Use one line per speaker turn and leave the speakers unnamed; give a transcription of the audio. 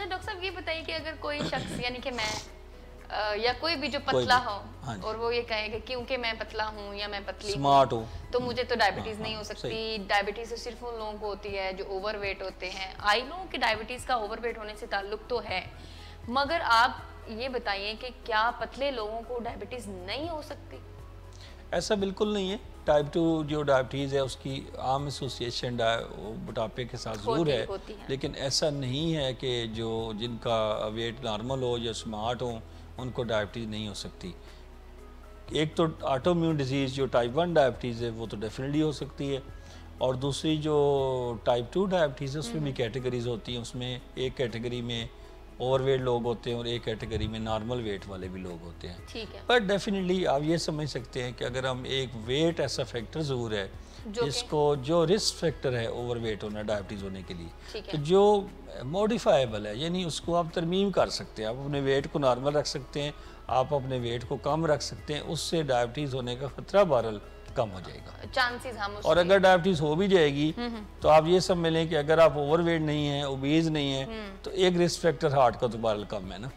अच्छा डॉक्टर साहब ये बताइए कि अगर कोई शख्स यानी कि मैं या कोई भी जो पतला हो और वो ये कहे कि क्योंकि मैं पतला हूँ या मैं पतली
स्मार्ट हूँ
तो मुझे तो डायबिटीज नहीं हो सकती। डायबिटीज तो सिर्फ उन लोगों को होती है जो ओवरवेट होते हैं। आई नो कि डायबिटीज का ओवरवेट होने से ताल्लुक तो है, मगर आप ये बताइए कि क्या पतले लोगों को डायबिटीज नहीं हो सकती?
ऐसा बिल्कुल नहीं है। टाइप 2 जो डायबिटीज़ है उसकी आम एसोसिएशन मोटापे के साथ ज़रूर है, लेकिन ऐसा नहीं है कि जो जिनका वेट नॉर्मल हो या स्मार्ट हो उनको डायबिटीज़ नहीं हो सकती। एक तो ऑटोइम्यून डिजीज़ जो टाइप 1 डायबिटीज़ है वो तो डेफिनेटली हो सकती है, और दूसरी जो टाइप 2 डायबिटीज़ है उसमें भी कैटेगरीज होती हैं। उसमें एक कैटेगरी में ओवरवेट लोग होते हैं और एक कैटेगरी में नॉर्मल वेट वाले भी लोग होते हैं।
ठीक है।
पर डेफिनेटली आप ये समझ सकते हैं कि अगर हम एक वेट ऐसा फैक्टर ज़रूर है जिसको जो रिस्क फैक्टर है ओवरवेट होना डायबिटीज़ होने के लिए, तो जो मॉडिफाइबल है, यानी उसको आप तरमीम कर सकते हैं। आप अपने वेट को नॉर्मल रख सकते हैं, आप अपने वेट को कम रख सकते हैं, उससे डायबिटीज़ होने का खतरा बहरहाल कम हो जाएगा,
चांसेस हम।
और अगर डायबिटीज़ हो भी जाएगी तो आप ये सब मिलें कि अगर आप ओवरवेट नहीं है, ओबीज नहीं है, तो एक रिस्क फैक्टर हार्ट का तो बहरहाल कम है ना।